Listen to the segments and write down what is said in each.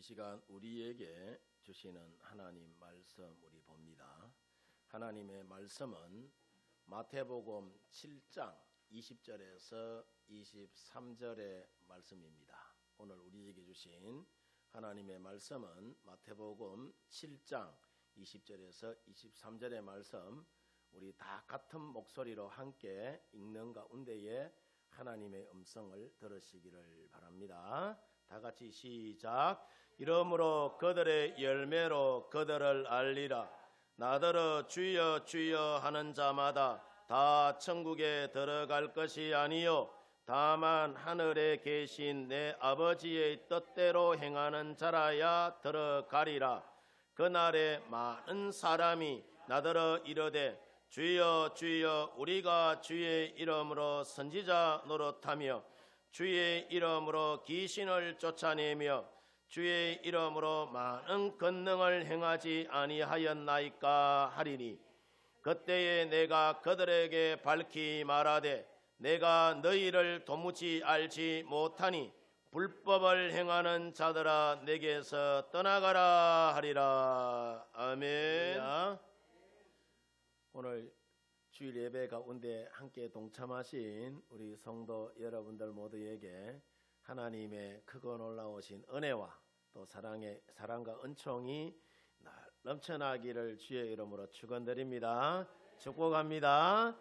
시간 우리에게 주시는 하나님 말씀 우리 봅니다. 하나님의 말씀은 마태복음 7장 20절에서 23절의 말씀입니다. 오늘 우리에게 주신 하나님의 말씀은 마태복음 7장 20절에서 23절의 말씀, 우리 다 같은 목소리로 함께 읽는 가운데에 하나님의 음성을 들으시기를 바랍니다. 다 같이 시작. 이러므로 그들의 열매로 그들을 알리라. 나더러 주여 주여 하는 자마다 다 천국에 들어갈 것이 아니요 다만 하늘에 계신 내 아버지의 뜻대로 행하는 자라야 들어가리라. 그날에 많은 사람이 나더러 이르되 주여 주여 우리가 주의 이름으로 선지자 노릇하며 주의 이름으로 귀신을 쫓아내며 주의 이름으로 많은 권능을 행하지 아니하였나이까 하리니 그때에 내가 그들에게 밝히 말하되 내가 너희를 도무지 알지 못하니 불법을 행하는 자들아 내게서 떠나가라 하리라. 아멘. 오늘 주일 예배 가운데 함께 동참하신 우리 성도 여러분들 모두에게 하나님의 크고 놀라우신 은혜와 또 사랑과 은총이 넘쳐나기를 주의 이름으로 축원드립니다. 축복합니다.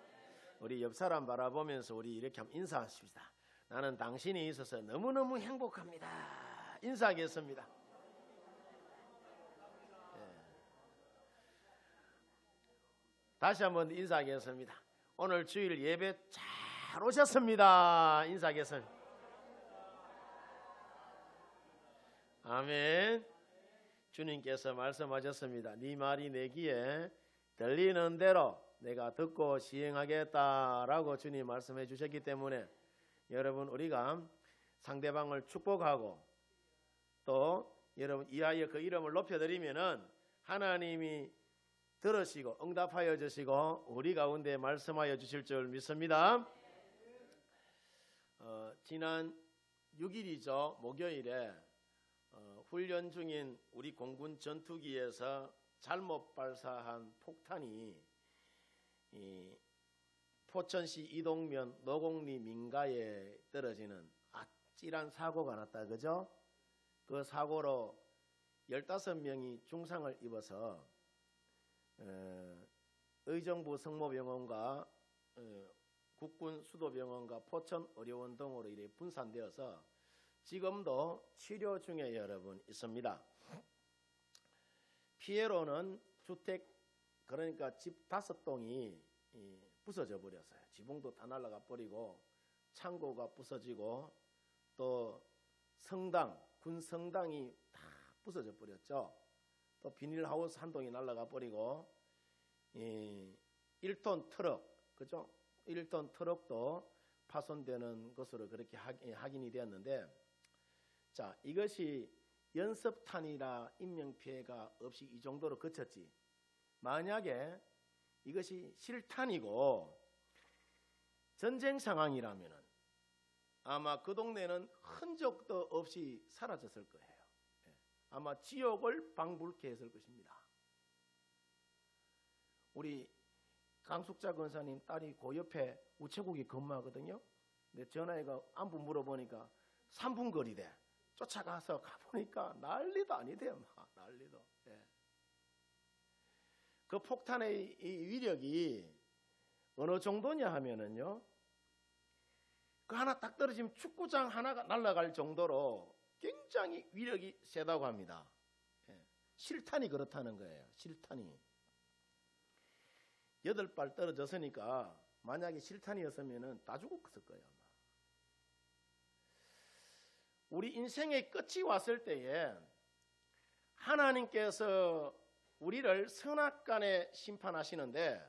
우리 옆 사람 바라보면서 우리 이렇게 한번 인사하십시다. 나는 당신이 있어서 너무너무 행복합니다. 인사하겠습니다. 다시 한번 인사하겠습니다. 오늘 주일 예배 잘 오셨습니다. 인사하겠습니다. 아멘. 주님께서 말씀하셨습니다. 네 말이 내 귀에 들리는 대로 내가 듣고 시행하겠다라고 주님 말씀해 주셨기 때문에 여러분 우리가 상대방을 축복하고 또 여러분 이하여 그 이름을 높여드리면은 하나님이 들으시고 응답하여 주시고 우리 가운데 말씀하여 주실 줄 믿습니다. 지난 6일이죠. 목요일에 훈련 중인 우리 공군 전투기에서 잘못 발사한 폭탄이 포천시 이동면 노곡리 민가에 떨어지는 아찔한 사고가 났다. 그죠? 그 사고로 15명이 중상을 입어서 의정부 성모병원과 국군 수도병원과 포천 의료원 등으로 이렇게 분산되어서 지금도 치료 중에 여러분 있습니다. 피해로는 주택 그러니까 집 5동이 부서져 버렸어요. 지붕도 다 날아가 버리고 창고가 부서지고 또 성당 군 성당이 다 부서져 버렸죠. 또 비닐하우스 한 동이 날아가 버리고 1톤 트럭 그죠? 1톤 트럭도 파손되는 것으로 그렇게 확인이 되었는데 자 이것이 연습탄이라 인명피해가 없이 이 정도로 그쳤지 만약에 이것이 실탄이고 전쟁 상황이라면 아마 그 동네는 흔적도 없이 사라졌을 거예요. 아마 지옥을 방불케 했을 것입니다. 우리 강숙자 권사님 딸이 그 옆에 우체국에 근무하거든요. 근데 전화해가 안부 물어보니까 3분 거리대. 쫓아가서 가보니까 난리도 아니대요. 난리도. 예. 그 폭탄의 이 위력이 어느 정도냐 하면은요. 그 하나 딱 떨어지면 축구장 하나가 날아갈 정도로 굉장히 위력이 세다고 합니다. 예. 실탄이 그렇다는 거예요. 실탄이 8발 떨어졌으니까 만약에 실탄이었으면 다 죽었을 거예요. 아마. 우리 인생의 끝이 왔을 때에 하나님께서 우리를 선악간에 심판하시는데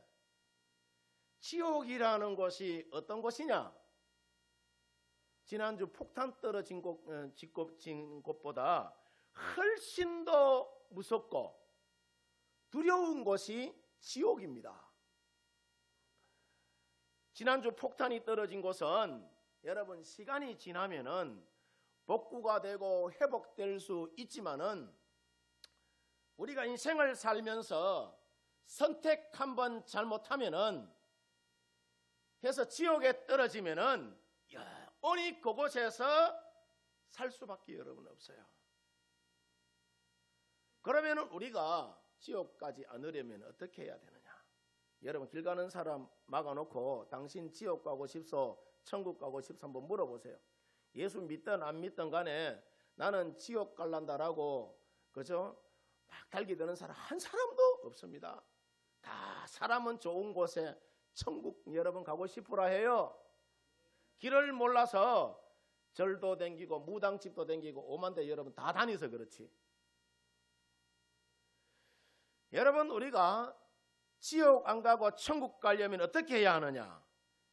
지옥이라는 곳이 어떤 곳이냐? 지난주 폭탄 떨어진 곳보다 훨씬 더 무섭고 두려운 곳이 지옥입니다. 지난주 폭탄이 떨어진 곳은 여러분 시간이 지나면은 복구가 되고 회복될 수 있지만은 우리가 인생을 살면서 선택 한번 잘못하면은 해서 지옥에 떨어지면은 영원히 그곳에서 살 수밖에 여러분 없어요. 그러면 우리가 지옥까지 안 오려면 어떻게 해야 되느냐? 여러분 길 가는 사람 막아놓고 당신 지옥 가고 싶소? 천국 가고 싶소? 한번 물어보세요. 예수 믿든 안 믿든 간에 나는 지옥 갈란다라고 그죠? 막 달기드는 사람 한 사람도 없습니다. 다 사람은 좋은 곳에 천국 여러분 가고 싶으라 해요. 길을 몰라서 절도 댕기고 무당집도 댕기고 오만대 여러분 다 다니서 그렇지. 여러분 우리가 지옥 안 가고 천국 가려면 어떻게 해야 하느냐?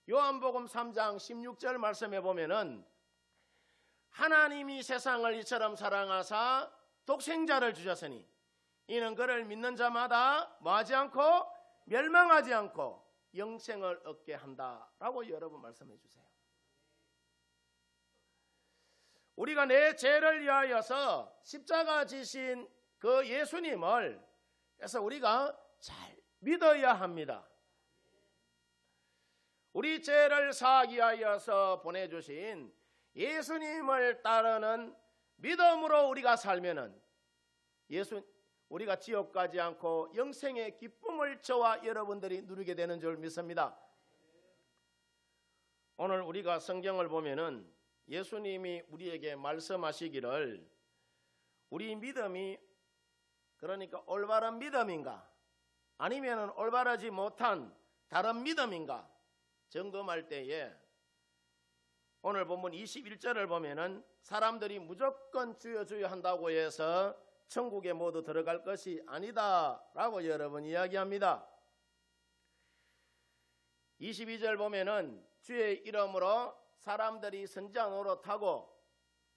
요한복음 3장 16절 말씀해 보면은 하나님이 세상을 이처럼 사랑하사 독생자를 주셨으니 이는 그를 믿는 자마다 뭐하지 않고 멸망하지 않고 영생을 얻게 한다라고 여러분 말씀해 주세요. 우리가 내 죄를 위하여서 십자가 지신 그 예수님을 그래서 우리가 잘 믿어야 합니다. 우리 죄를 사하기 위하여서 보내주신 예수님을 따르는 믿음으로 우리가 살면은 우리가 지옥 가지 않고 영생의 기쁨을 저와 여러분들이 누리게 되는 줄 믿습니다. 오늘 우리가 성경을 보면은 예수님이 우리에게 말씀하시기를 우리 믿음이 그러니까 올바른 믿음인가 아니면 올바르지 못한 다른 믿음인가 점검할 때에 오늘 본문 21절을 보면은 사람들이 무조건 주여 주여 한다고 해서 천국에 모두 들어갈 것이 아니다라고 여러분 이야기합니다. 22절 보면은 주의 이름으로 사람들이 선지자 노릇하고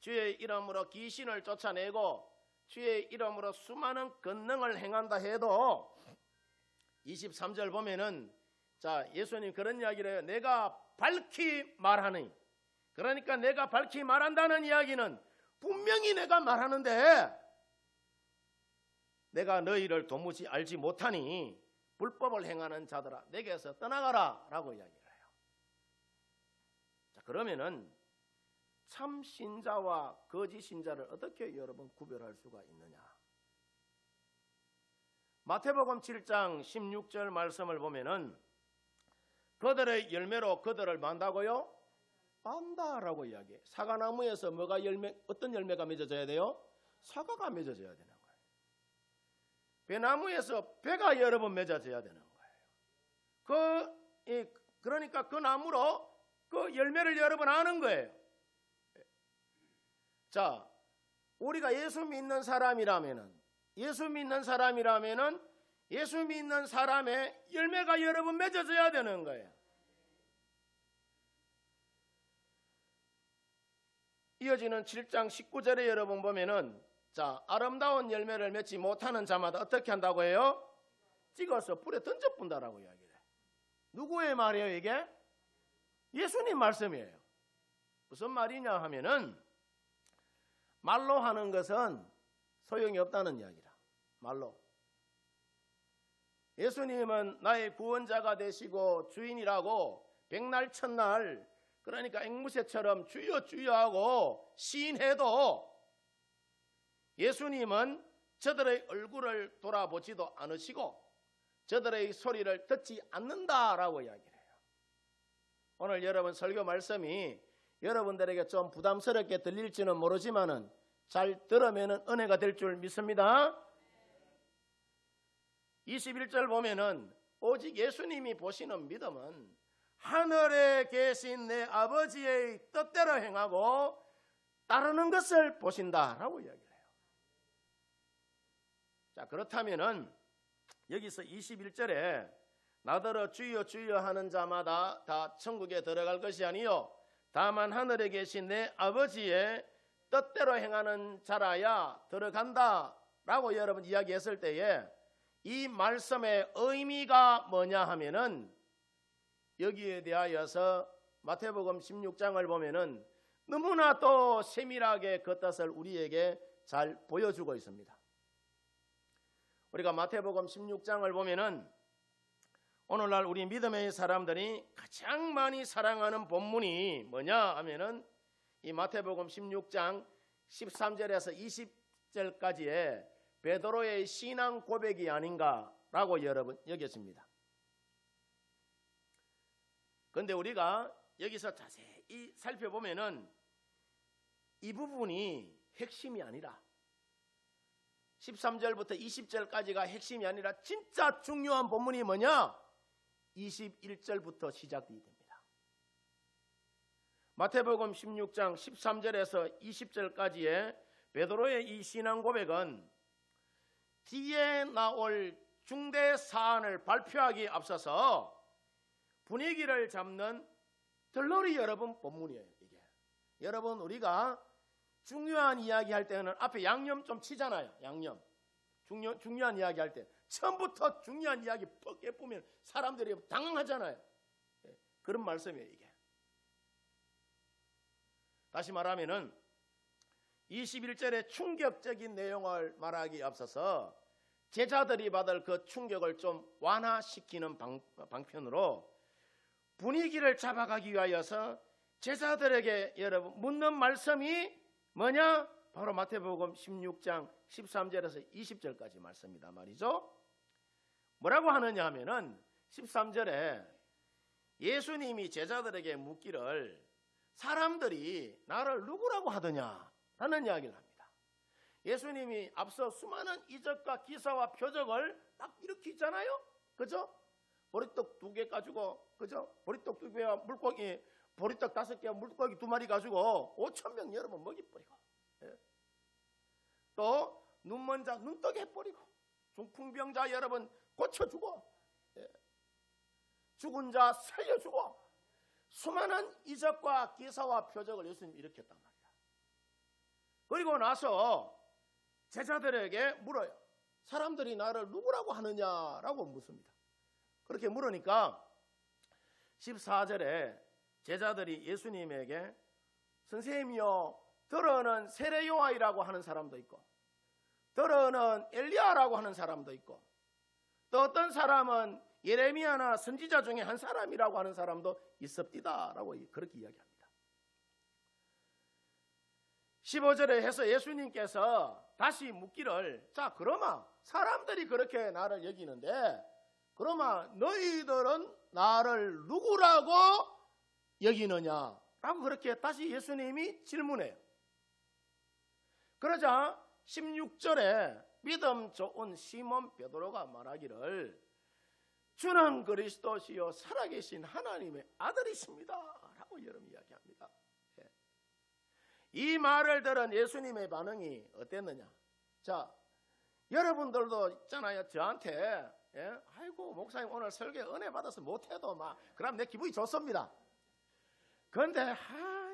주의 이름으로 귀신을 쫓아내고 주의 이름으로 수많은 권능을 행한다 해도 23절 보면은 자 예수님 그런 이야기를 해요. 내가 밝히 말하니 그러니까 내가 밝히 말한다는 이야기는 분명히 내가 말하는데 내가 너희를 도무지 알지 못하니 불법을 행하는 자들아 내게서 떠나가라 라고 이야기를 해요. 자 그러면은 참 신자와 거짓 신자를 어떻게 여러분 구별할 수가 있느냐? 마태복음 7장 16절 말씀을 보면은 그들의 열매로 그들을 만다고요? 안다라고 이야기해요. 사과나무에서 어떤 열매가 맺어져야 돼요? 사과가 맺어져야 되는 거예요. 배나무에서 배가 여러분 맺어져야 되는 거예요. 그러니까 그 나무로 그 열매를 여러분 아는 거예요. 자, 우리가 예수 믿는 사람이라면은 예수 믿는 사람의 열매가 여러분 맺어져야 되는 거예요. 이어지는 7장 19절에 여러분 보면은 자 아름다운 열매를 맺지 못하는 자마다 어떻게 한다고 해요? 찍어서 불에 던져뿐다라고 이야기를 해요. 누구의 말이에요 이게? 예수님 말씀이에요. 무슨 말이냐 하면은 말로 하는 것은 소용이 없다는 이야기다. 말로. 예수님은 나의 구원자가 되시고 주인이라고 백날 첫날 그러니까 앵무새처럼 주여 주여 하고 시인해도 예수님은 저들의 얼굴을 돌아보지도 않으시고 저들의 소리를 듣지 않는다라고 이야기를 해요. 오늘 여러분 설교 말씀이 여러분들에게 좀 부담스럽게 들릴지는 모르지만은 잘 들으면 은혜가 될 줄 믿습니다. 21절 보면은 오직 예수님이 보시는 믿음은 하늘에 계신 내 아버지의 뜻대로 행하고 따르는 것을 보신다라고 이야기를 해요. 자 그렇다면은 여기서 21절에 나더러 주여 주여 하는 자마다 다 천국에 들어갈 것이 아니요 다만 하늘에 계신 내 아버지의 뜻대로 행하는 자라야 들어간다라고 여러분 이야기했을 때에 이 말씀의 의미가 뭐냐 하면은 여기에 대하여서 마태복음 16장을 보면은 너무나 또 세밀하게 그 뜻을 우리에게 잘 보여주고 있습니다. 우리가 마태복음 16장을 보면은 오늘날 우리 믿음의 사람들이 가장 많이 사랑하는 본문이 뭐냐 하면은 이 마태복음 16장 13절에서 20절까지의 베드로의 신앙 고백이 아닌가라고 여러분 여겨집니다. 그런데 우리가 여기서 자세히 살펴보면은 이 부분이 핵심이 아니라 13절부터 20절까지가 핵심이 아니라 진짜 중요한 본문이 뭐냐? 21절부터 시작이 됩니다. 마태복음 16장 13절에서 20절까지의 베드로의 이 신앙 고백은 뒤에 나올 중대 사안을 발표하기에 앞서서 분위기를 잡는 들러리 여러분 본문이에요. 이게 여러분 우리가 중요한 이야기 할 때는 앞에 양념 좀 치잖아요. 양념 중요한 이야기 할 때 처음부터 중요한 이야기 퍽 해보면 사람들이 당황하잖아요. 그런 말씀이에요. 이게 다시 말하면은 21절의 충격적인 내용을 말하기 앞서서 제자들이 받을 그 충격을 좀 완화시키는 방편으로 분위기를 잡아가기 위하여서 제자들에게 여러분 묻는 말씀이 뭐냐? 바로 마태복음 16장 13절에서 20절까지 말씀이다 말이죠. 뭐라고 하느냐 하면은 13절에 예수님이 제자들에게 묻기를 사람들이 나를 누구라고 하더냐 라는 이야기를 합니다. 예수님이 앞서 수많은 이적과 기사와 표적을 딱 이렇게 있잖아요. 그죠? 보리떡 2개 가지고, 그죠? 보리떡 2개와 물고기, 보리떡 5개와 물고기 2마리 가지고 5,000명 여러분 먹이버리고, 예. 또 눈먼 자 눈떡 해버리고, 중풍병자 여러분 고쳐주고, 예. 죽은 자 살려주고, 수많은 이적과 기사와 표적을 예수님이 일으켰단 말이야. 그리고 나서 제자들에게 물어요. 사람들이 나를 누구라고 하느냐라고 묻습니다. 그렇게 물으니까 14절에 제자들이 예수님에게 선생님이요, 들어는 세례 요한이라고 하는 사람도 있고, 들어는 엘리야라고 하는 사람도 있고, 또 어떤 사람은 예레미야나 선지자 중에 한 사람이라고 하는 사람도 있습니다라고 그렇게 이야기합니다. 15절에 해서 예수님께서 다시 묻기를, 자 그러면 사람들이 그렇게 나를 여기는데 그러면 너희들은 나를 누구라고 여기느냐라고 그렇게 다시 예수님이 질문해요. 그러자 16절에 믿음 좋은 시몬 베드로가 말하기를 주는 그리스도시요 살아계신 하나님의 아들이십니다 라고 여러분 이야기합니다. 예. 이 말을 들은 예수님의 반응이 어땠느냐? 자, 여러분들도 있잖아요. 저한테 예? 아이고 목사님 오늘 설교 은혜 받아서 못해도 막 그럼 내 기분이 좋습니다. 그런데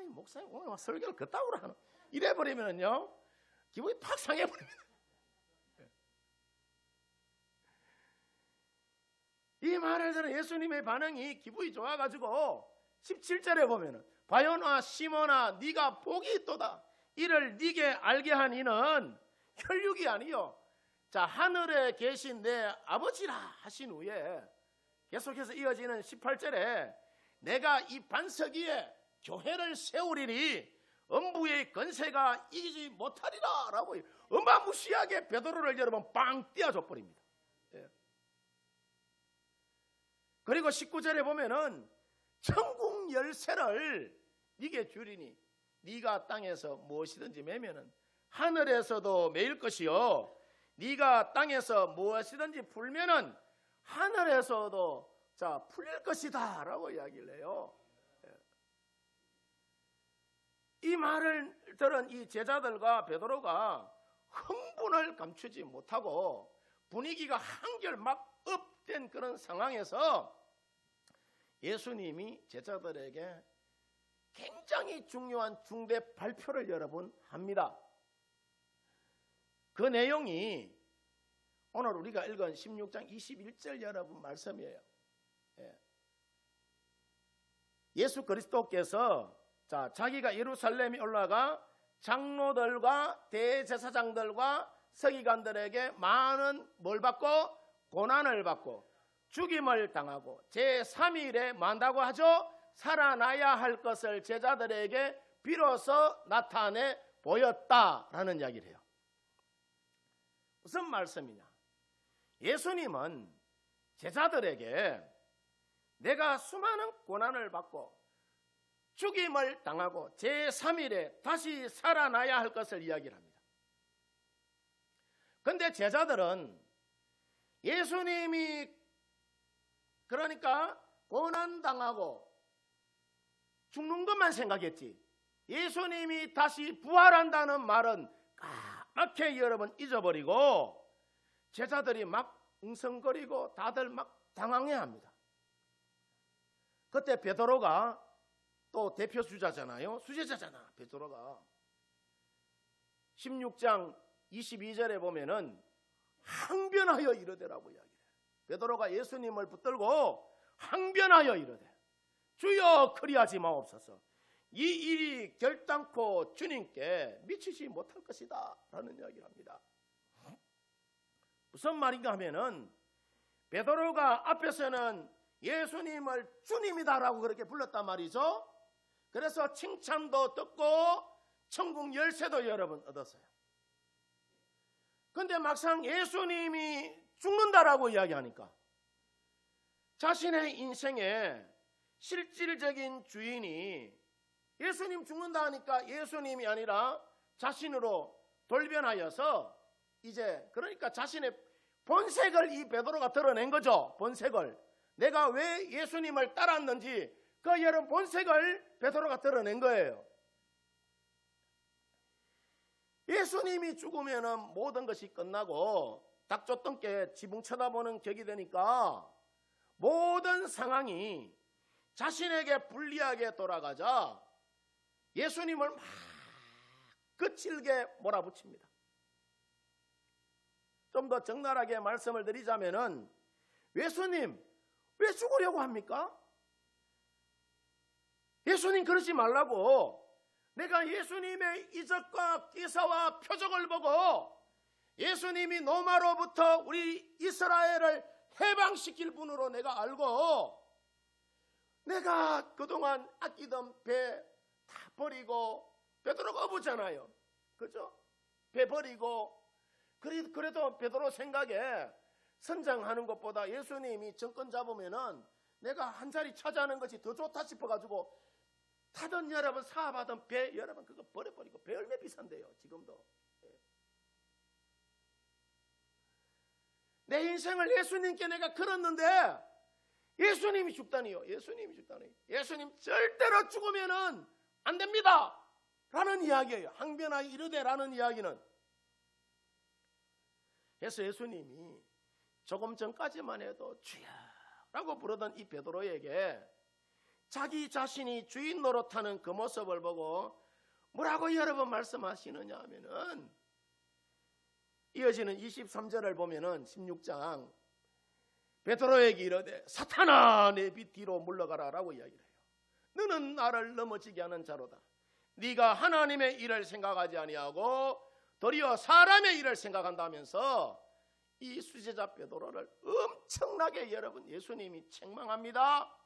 목사님 오늘 설교를 그따구로 하는 이래버리면요 기분이 팍 상해버립니다. 이 말을 들은 예수님의 반응이 기분이 좋아가지고 17절에 보면은 바요나 시몬아 네가 복이 있도다. 이를 네게 알게 한 이는 혈육이 아니요 자 하늘에 계신 내 아버지라 하신 후에 계속해서 이어지는 18절에 내가 이 반석 위에 교회를 세우리니 음부의 권세가 이기지 못하리라 라고 어마무시하게 베드로를 여러분 빵 띄워줘 버립니다. 예. 그리고 19절에 보면은 천국 열쇠를 네게 주리니 네가 땅에서 무엇이든지 매면은 하늘에서도 매일 것이요 네가 땅에서 무엇이든지 풀면은 하늘에서도 자 풀릴 것이다 라고 이야기를 해요. 이 말을 들은 이 제자들과 베드로가 흥분을 감추지 못하고 분위기가 한결 막 업된 그런 상황에서 예수님이 제자들에게 굉장히 중요한 중대 발표를 여러분 합니다. 그 내용이 오늘 우리가 읽은 16장 21절 여러분 말씀이에요. 예. 예수 그리스도께서 자, 자기가 예루살렘에 올라가 장로들과 대제사장들과 서기관들에게 많은 뭘 받고? 고난을 받고 죽임을 당하고 제3일에 만다고 하죠? 살아나야 할 것을 제자들에게 비로소 나타내 보였다라는 이야기를 해요. 무슨 말씀이냐? 예수님은 제자들에게 내가 수많은 고난을 받고 죽임을 당하고 제3일에 다시 살아나야 할 것을 이야기를 합니다. 그런데 제자들은 예수님이 그러니까 고난당하고 죽는 것만 생각했지, 예수님이 다시 부활한다는 말은 까맣게 여러분 잊어버리고 제자들이 막 웅성거리고 다들 막 당황해합니다. 그때 베드로가 또 대표 수제자잖아요. 수제자잖아 베드로가. 16장 22절에 보면은 항변하여 이르되라고 이야기해요. 베드로가 예수님을 붙들고 항변하여 이르되 주여 그리하지 마옵소서. 이 일이 결단코 주님께 미치지 못할 것이다 라는 이야기를 합니다. 무슨 말인가 하면은 베드로가 앞에서는 예수님을 주님이다라고 그렇게 불렀단 말이죠. 그래서 칭찬도 듣고 천국 열쇠도 여러분 얻었어요. 그런데 막상 예수님이 죽는다라고 이야기하니까 자신의 인생의 실질적인 주인이 예수님 죽는다 하니까 예수님이 아니라 자신으로 돌변하여서 이제 그러니까 자신의 본색을 이 베드로가 드러낸 거죠. 본색을. 내가 왜 예수님을 따랐는지 그 여러분 본색을 베드로가 드러낸 거예요. 예수님이 죽으면 모든 것이 끝나고 닭조똥개 지붕 쳐다보는 격이 되니까 모든 상황이 자신에게 불리하게 돌아가자 예수님을 막 거칠게 몰아붙입니다. 좀 더 적나라하게 말씀을 드리자면은 예수님 왜 죽으려고 합니까? 예수님 그러지 말라고. 내가 예수님의 이적과 기사와 표적을 보고 예수님이 로마로부터 우리 이스라엘을 해방시킬 분으로 내가 알고 내가 그동안 아끼던 배 다 버리고 베드로가 어부잖아요. 그죠? 배 버리고 그래도 베드로 생각에 선장하는 것보다 예수님이 정권 잡으면은 내가 한 자리 차지하는 것이 더 좋다 싶어가지고 타던 여러분 사업하던 배 여러분 그거 버려버리고 배 얼마 비싼데요 지금도. 내 인생을 예수님께 내가 걸었는데 예수님이 죽다니요. 예수님이 죽다니. 예수님 절대로 죽으면은 안 됩니다 라는 이야기예요. 항변하여 이르되라는 이야기는. 그래서 예수님이 조금 전까지만 해도 주여 라고 부르던 이 베드로에게 자기 자신이 주인 노릇하는 그 모습을 보고 뭐라고 여러 번 말씀하시느냐 하면은 이어지는 23절을 보면은 16장 베드로에게 이르되 사탄아 내 빛 뒤로 물러가라 라고 이야기를 해요. 너는 나를 넘어지게 하는 자로다. 네가 하나님의 일을 생각하지 아니하고 도리어 사람의 일을 생각한다면서 이 수제자 베드로를 엄청나게 여러분 예수님이 책망합니다.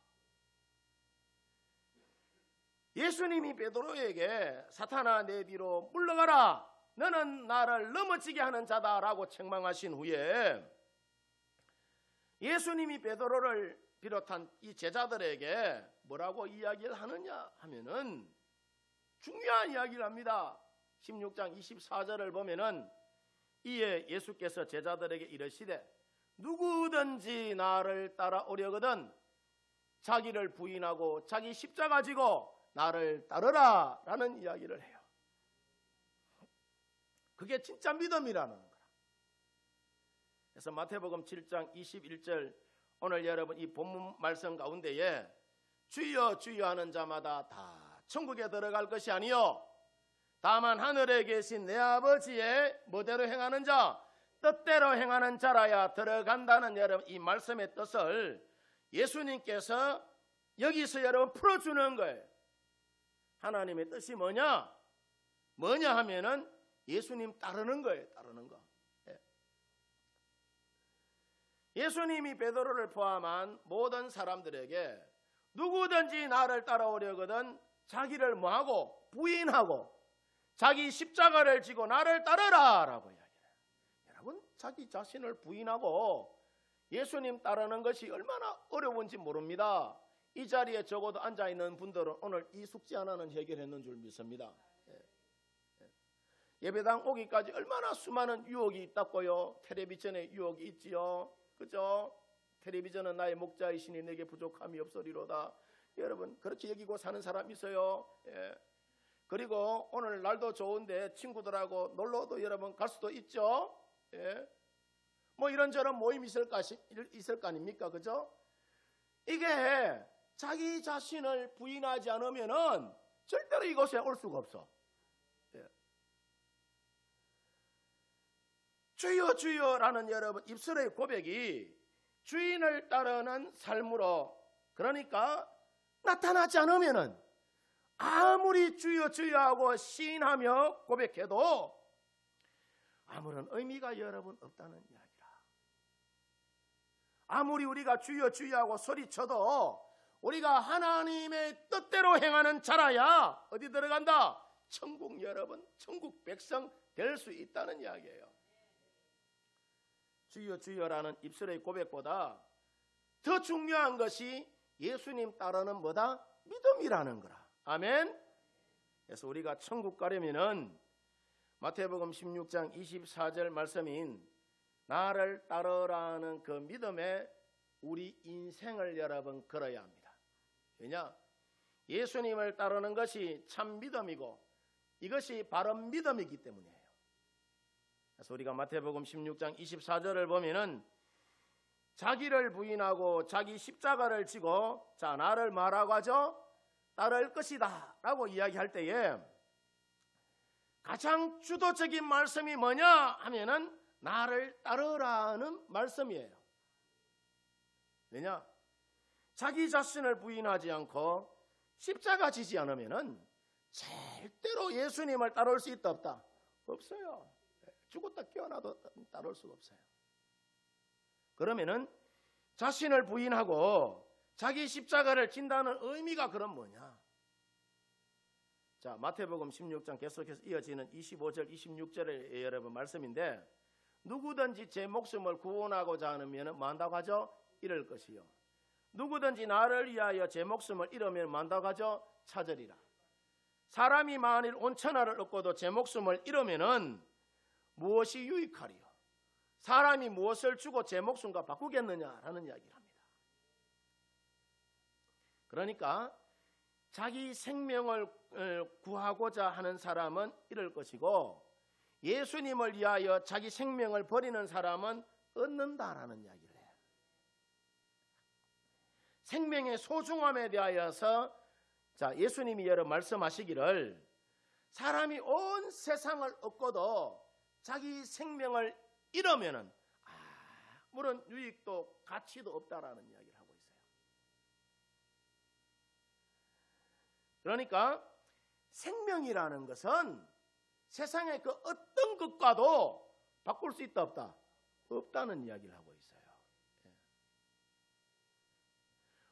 예수님이 베드로에게 사탄아 내 뒤로 물러가라 너는 나를 넘어지게 하는 자다라고 책망하신 후에 예수님이 베드로를 비롯한 이 제자들에게 뭐라고 이야기를 하느냐 하면은 중요한 이야기를 합니다. 16장 24절을 보면은 이에 예수께서 제자들에게 이르시되 누구든지 나를 따라오려거든 자기를 부인하고 자기 십자가 지고 나를 따르라 라는 이야기를 해요. 그게 진짜 믿음이라는 거라. 그래서 마태복음 7장 21절 오늘 여러분 이 본문 말씀 가운데에 주여 주여 하는 자마다 다 천국에 들어갈 것이 아니요 다만 하늘에 계신 내 아버지의 뭐대로 행하는 자 뜻대로 행하는 자라야 들어간다는 여러분 이 말씀의 뜻을 예수님께서 여기서 여러분 풀어주는 거예요. 하나님의 뜻이 뭐냐 하면은 예수님 따르는 거예요. 따르는 거. 예수님이 베드로를 포함한 모든 사람들에게 누구든지 나를 따라오려거든 자기를 뭐하고 부인하고 자기 십자가를 지고 나를 따르라 라고 이야기해요. 여러분, 자기 자신을 부인하고 예수님 따르는 것이 얼마나 어려운지 모릅니다. 이 자리에 적어도 앉아있는 분들은 오늘 이 숙제 하나는 해결했는 줄 믿습니다. 예배당 오기까지 얼마나 수많은 유혹이 있다고요. 텔레비전에 유혹이 있지요. 그죠? 텔레비전은 나의 목자이시니 내게 부족함이 없으리로다. 여러분, 그렇게 여기고 사는 사람 있어요. 그리고 오늘 날도 좋은데 친구들하고 놀러도 여러분 갈 수도 있죠. 뭐 이런저런 모임이 있을 거 아닙니까? 그죠? 이게 자기 자신을 부인하지 않으면은 절대로 이곳에 올 수가 없어. 주여 주여라는 여러분 입술의 고백이 주인을 따르는 삶으로, 그러니까 나타나지 않으면은 아무리 주여 주여 하고 시인하며 고백해도 아무런 의미가 여러분 없다는 이야기라. 아무리 우리가 주여 주여 하고 소리쳐도 우리가 하나님의 뜻대로 행하는 자라야 어디 들어간다? 천국 여러분, 천국 백성 될 수 있다는 이야기예요. 주여 주여라는 입술의 고백보다 더 중요한 것이 예수님 따르는 뭐다? 믿음이라는 거라. 아멘. 그래서 우리가 천국 가려면은 마태복음 16장 24절 말씀인 나를 따르라는 그 믿음에 우리 인생을 여러분 걸어야 합니다. 왜냐? 예수님을 따르는 것이 참 믿음이고 이것이 바른 믿음이기 때문이에요. 그래서 우리가 마태복음 16장 24절을 보면은 자기를 부인하고 자기 십자가를 지고 자 나를 뭐라고 하죠? 따를 것이다 라고 이야기할 때에 가장 주도적인 말씀이 뭐냐 하면은 나를 따르라는 말씀이에요. 왜냐? 자기 자신을 부인하지 않고 십자가 지지 않으면은 절대로 예수님을 따라올 수 있다 없다? 없어요. 죽었다 깨어나도 따라올 수가 없어요. 그러면은 자신을 부인하고 자기 십자가를 진다는 의미가 그럼 뭐냐? 자, 마태복음 16장 계속해서 이어지는 25절 26절의 여러분 말씀인데 누구든지 제 목숨을 구원하고자 하면 뭐 한다고 하죠? 잃을 것이요. 누구든지 나를 위하여 제 목숨을 잃으면 뭐 한다고 하죠? 찾으리라. 사람이 만일 온 천하를 얻고도 제 목숨을 잃으면은 무엇이 유익하리요? 사람이 무엇을 주고 제 목숨과 바꾸겠느냐라는 이야기를 합니다. 그러니까 자기 생명을 구하고자 하는 사람은 잃을 것이고 예수님을 위하여 자기 생명을 버리는 사람은 얻는다라는 이야기를 해요. 생명의 소중함에 대하여서 자 예수님이 여러 말씀하시기를 사람이 온 세상을 얻고도 자기 생명을 잃으면은 아무런 유익도 가치도 없다라는 이야기를 하고 있어요. 그러니까 생명이라는 것은 세상의 그 어떤 것과도 바꿀 수 있다 없다? 없다는 이야기를 하고 있어요.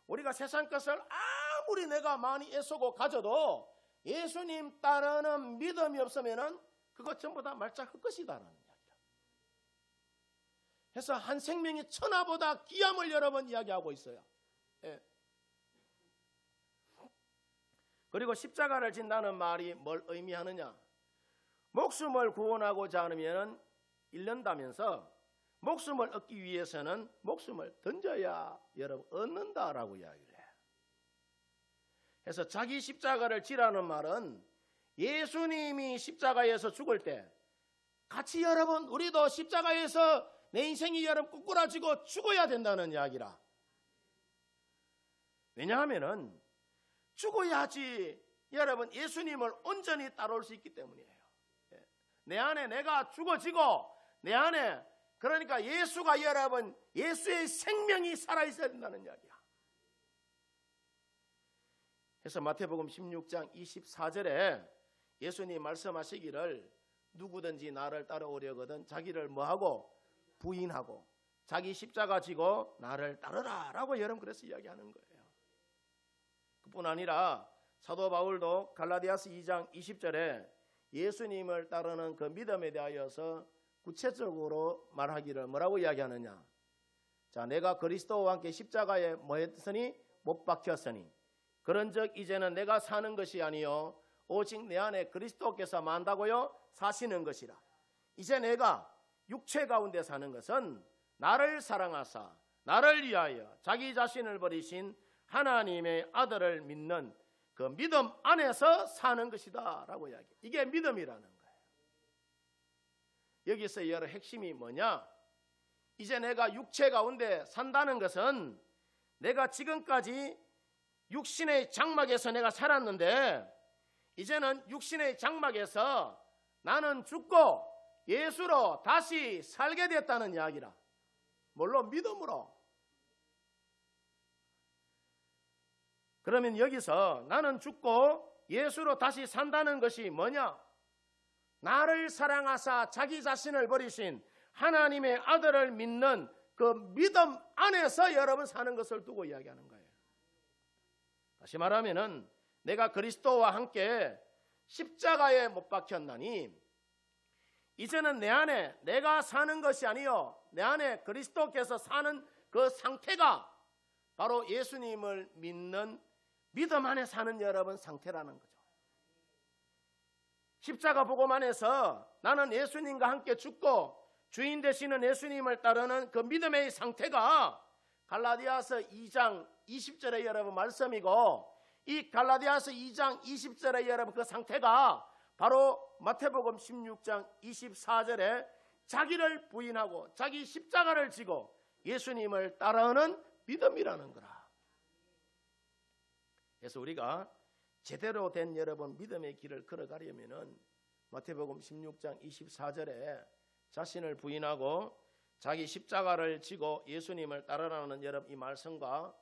우리가 세상 것을 아무리 내가 많이 애쓰고 가져도 예수님 따르는 믿음이 없으면은 그것 전부 다 말짝 헛것이다라는 이야기다. 그래서 한 생명이 천하보다 귀함을 여러 번 이야기하고 있어요. 그리고 십자가를 진다는 말이 뭘 의미하느냐? 목숨을 구원하고자 하면 잃는다면서 목숨을 얻기 위해서는 목숨을 던져야 여러분 얻는다라고 이야기를 해요. 그래서 자기 십자가를 지라는 말은 예수님이 십자가에서 죽을 때 같이 여러분 우리도 십자가에서 내 인생이 여러분 꾸꾸라지고 죽어야 된다는 이야기라. 왜냐하면은 죽어야지 여러분 예수님을 온전히 따라올 수 있기 때문이에요. 내 안에 내가 죽어지고 내 안에 그러니까 예수가 여러분 예수의 생명이 살아있어야 된다는 이야기야. 그래서 마태복음 16장 24절에 예수님 말씀하시기를 누구든지 나를 따라오려거든 자기를 뭐하고 부인하고 자기 십자가 지고 나를 따르라 라고 여러분 그래서 이야기하는 거예요. 그뿐 아니라 사도 바울도 갈라디아서 2장 20절에 예수님을 따르는 그 믿음에 대하여서 구체적으로 말하기를 뭐라고 이야기하느냐. 자, 내가 그리스도와 함께 십자가에 뭐 했으니 못 박혔으니 그런즉 이제는 내가 사는 것이 아니요 오직 내 안에 그리스도께서 만다고요 사시는 것이라. 이제 내가 육체 가운데 사는 것은 나를 사랑하사 나를 위하여 자기 자신을 버리신 하나님의 아들을 믿는 그 믿음 안에서 사는 것이다 라고 이야기해요. 이게 믿음이라는 거예요. 여기서 여러 핵심이 뭐냐. 이제 내가 육체 가운데 산다는 것은 내가 지금까지 육신의 장막에서 내가 살았는데 이제는 육신의 장막에서 나는 죽고 예수로 다시 살게 됐다는 이야기라. 물론 믿음으로. 그러면 여기서 나는 죽고 예수로 다시 산다는 것이 뭐냐? 나를 사랑하사 자기 자신을 버리신 하나님의 아들을 믿는 그 믿음 안에서 여러분 사는 것을 두고 이야기하는 거예요. 다시 말하면은 내가 그리스도와 함께 십자가에 못 박혔나니 이제는 내 안에 내가 사는 것이 아니요 내 안에 그리스도께서 사는 그 상태가 바로 예수님을 믿는 믿음 안에 사는 여러분 상태라는 거죠. 십자가 복음 안에서 나는 예수님과 함께 죽고 주인 되시는 예수님을 따르는 그 믿음의 상태가 갈라디아서 2장 20절의 여러분 말씀이고 이 갈라디아서 2장 20절의 여러분 그 상태가 바로 마태복음 16장 24절에 자기를 부인하고 자기 십자가를 지고 예수님을 따르는 믿음이라는 거라. 그래서 우리가 제대로 된 여러분 믿음의 길을 걸어가려면은 마태복음 16장 24절에 자신을 부인하고 자기 십자가를 지고 예수님을 따르라는 여러분 이 말씀과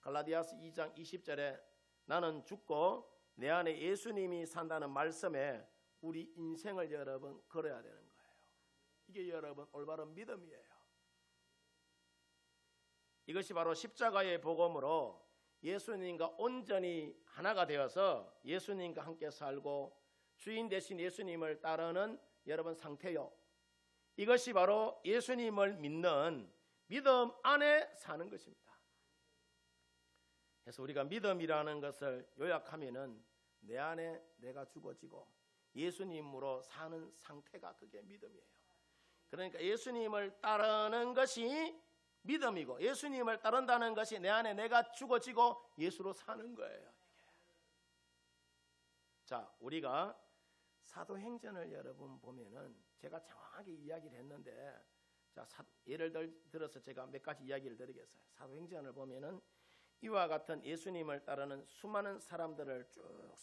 갈라디아서 2장 20절에 나는 죽고 내 안에 예수님이 산다는 말씀에 우리 인생을 여러분 걸어야 되는 거예요. 이게 여러분 올바른 믿음이에요. 이것이 바로 십자가의 복음으로 예수님과 온전히 하나가 되어서 예수님과 함께 살고 주인 되신 예수님을 따르는 여러분 상태요. 이것이 바로 예수님을 믿는 믿음 안에 사는 것입니다. 그래서 우리가 믿음이라는 것을 요약하면은 내 안에 내가 죽어지고 예수님으로 사는 상태가 그게 믿음이에요. 그러니까 예수님을 따르는 것이 믿음이고 예수님을 따른다는 것이 내 안에 내가 죽어지고 예수로 사는 거예요. 자, 우리가 사도행전을 여러분 보면은 제가 정확하게 이야기를 했는데 자, 예를 들어서 제가 몇 가지 이야기를 드리겠어요. 사도행전을 보면은 이와 같은 예수님을 따르는 수많은 사람들을 쭉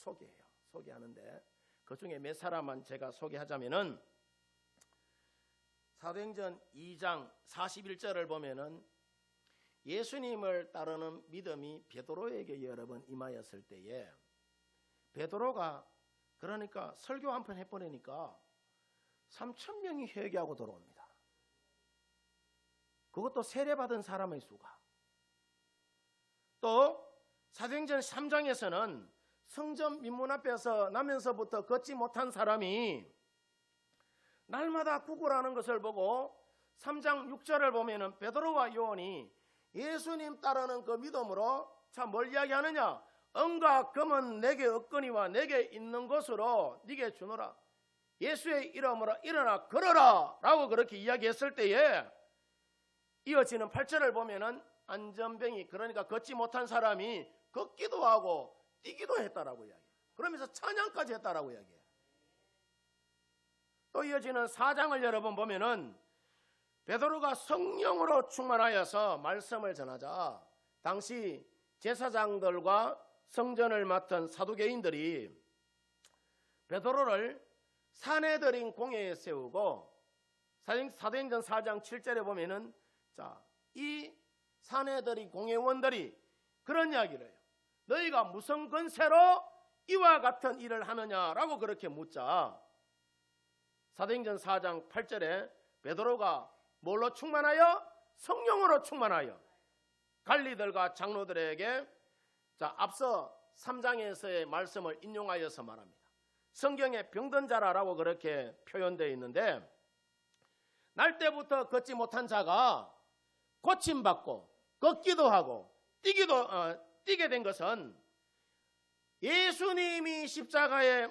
소개하는데 그 중에 몇 사람만 제가 소개하자면은 사도행전 2장 41절을 보면은 예수님을 따르는 믿음이 베드로에게 여러분 임하였을 때에 베드로가 그러니까 설교 한 편 해보내니까 3,000명이 회개하고 돌아옵니다. 그것도 세례받은 사람의 수가. 또 사도행전 3장에서는 성전 민문 앞에서 나면서부터 걷지 못한 사람이 날마다 구걸하는 것을 보고 3장 6절을 보면은 베드로와 요한이 예수님 따르는 그 믿음으로 참 뭘 이야기하느냐? 은과 금은 내게 없거니와 내게 있는 것으로 네게 주노라. 예수의 이름으로 일어나 걸어라 라고 그렇게 이야기했을 때에 이어지는 8절을 보면은 안전병이 그러니까 걷지 못한 사람이 걷기도 하고 뛰기도 했다라고 이야기해요. 그러면서 찬양까지 했다라고 이야기해요. 또 이어지는 4장을 여러분 보면은 베드로가 성령으로 충만하여서 말씀을 전하자 당시 제사장들과 성전을 맡은 사두개인들이 베드로를 사내들인 공회에 세우고 사도행전 4장 7절에 보면은 자, 이 사내들이 공회원들이 그런 이야기를 해요. 너희가 무슨 권세로 이와 같은 일을 하느냐라고 그렇게 묻자 사도행전 4장 8절에 베드로가 뭘로 충만하여? 성령으로 충만하여 관리들과 장로들에게 앞서 3장에서의 말씀을 인용하여서 말합니다. 성경에 병든 자라라고 그렇게 표현되어 있는데 날 때부터 걷지 못한 자가 고침받고 걷기도 하고 뛰게 된 것은 예수님이 십자가에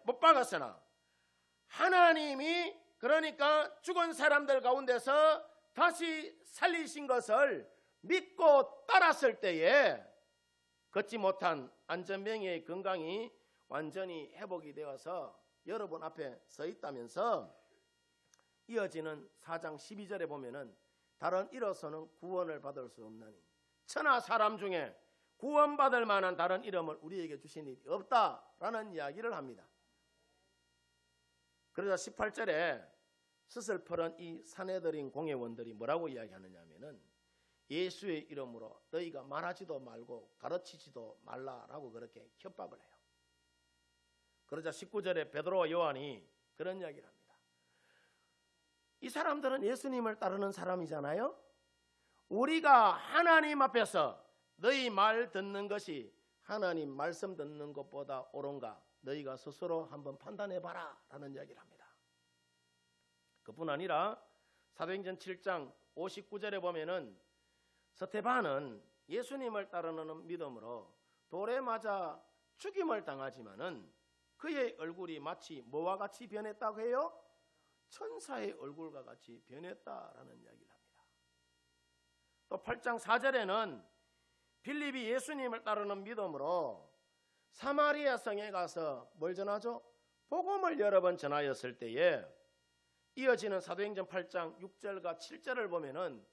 못 박았으나 하나님이 그러니까 죽은 사람들 가운데서 다시 살리신 것을 믿고 따랐을 때에 걷지 못한 안전병이의 건강이 완전히 회복이 되어서 여러분 앞에 서 있다면서 이어지는 4장 12절에 보면은 다른 이로서는 구원을 받을 수 없나니 천하 사람 중에 구원받을 만한 다른 이름을 우리에게 주신 일이 없다라는 이야기를 합니다. 그러자 18절에 스슬퍼런 이 사내들인 공회원들이 뭐라고 이야기하느냐 하면은 예수의 이름으로 너희가 말하지도 말고 가르치지도 말라라고 그렇게 협박을 해요. 그러자 19절에 베드로와 요한이 그런 이야기를 합니다. 이 사람들은 예수님을 따르는 사람이잖아요. 우리가 하나님 앞에서 너희 말 듣는 것이 하나님 말씀 듣는 것보다 옳은가 너희가 스스로 한번 판단해봐라 라는 이야기를 합니다. 그뿐 아니라 사도행전 7장 59절에 보면은 스데반은 예수님을 따르는 믿음으로 돌에 맞아 죽임을 당하지만은 그의 얼굴이 마치 뭐와 같이 변했다고 해요? 천사의 얼굴과 같이 변했다라는 이야기를 합니다. 또 8장 4절에는 빌립이 예수님을 따르는 믿음으로 사마리아 성에 가서 뭘 전하죠? 복음을 여러 번 전하였을 때에 이어지는 사도행전 8장 6절과 7절을 보면은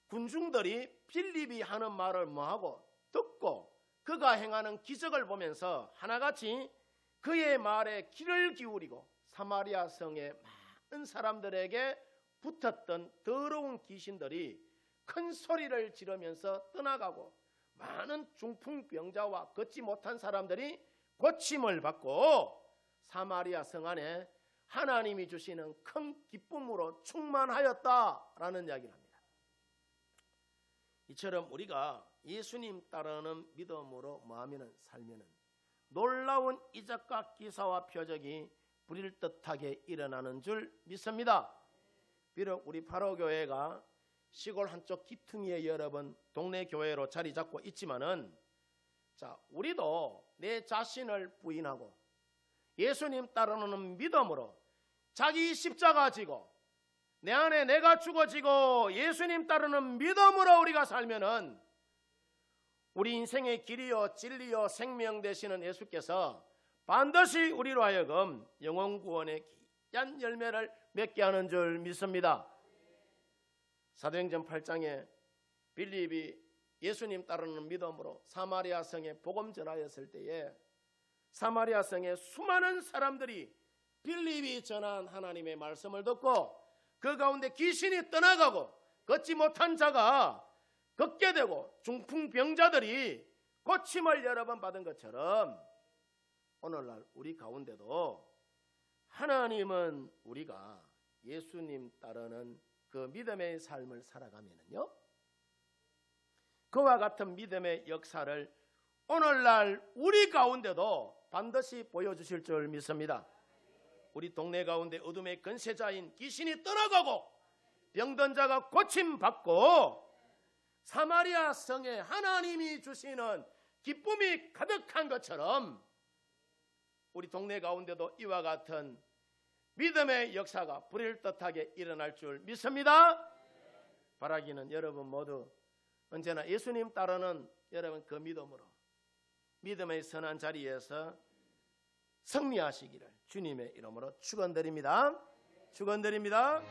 군중들이 빌립이 하는 말을 뭐하고 듣고 그가 행하는 기적을 보면서 하나같이 그의 말에 귀를 기울이고 사마리아 성의 많은 사람들에게 붙었던 더러운 귀신들이 큰 소리를 지르면서 떠나가고 많은 중풍병자와 걷지 못한 사람들이 고침을 받고 사마리아 성 안에 하나님이 주시는 큰 기쁨으로 충만하였다라는 이야기를 합니다. 이처럼 우리가 예수님 따르는 믿음으로 뭐하면은 살면은 놀라운 이적과 기사와 표적이 불일듯하게 일어나는 줄 믿습니다. 비록 우리 파로교회가 시골 한쪽 기퉁이에 여러분 동네 교회로 자리 잡고 있지만은 우리도 내 자신을 부인하고 예수님 따르는 믿음으로 자기 십자가 지고 내 안에 내가 죽어지고 예수님 따르는 믿음으로 우리가 살면은 우리 인생의 길이요 진리요 생명 되시는 예수께서 반드시 우리로 하여금 영혼 구원의 귀한 열매를 맺게 하는 줄 믿습니다. 사도행전 8장에 빌립이 예수님 따르는 믿음으로 사마리아 성에 복음 전하였을 때에 사마리아 성에 수많은 사람들이 빌립이 전한 하나님의 말씀을 듣고 그 가운데 귀신이 떠나가고 걷지 못한 자가 걷게 되고 중풍병자들이 고침을 여러 번 받은 것처럼 오늘날 우리 가운데도 하나님은 우리가 예수님 따르는 그 믿음의 삶을 살아가면은요 그와 같은 믿음의 역사를 오늘날 우리 가운데도 반드시 보여주실 줄 믿습니다. 우리 동네 가운데 어둠의 권세자인 귀신이 떠나가고 병든 자가 고침받고 사마리아 성에 하나님이 주시는 기쁨이 가득한 것처럼 우리 동네 가운데도 이와 같은 믿음의 역사가 불일듯하게 일어날 줄 믿습니다. 바라기는 여러분 모두 언제나 예수님 따르는 여러분 그 믿음으로 믿음의 선한 자리에서 승리하시기를 주님의 이름으로 축원드립니다. 축원드립니다.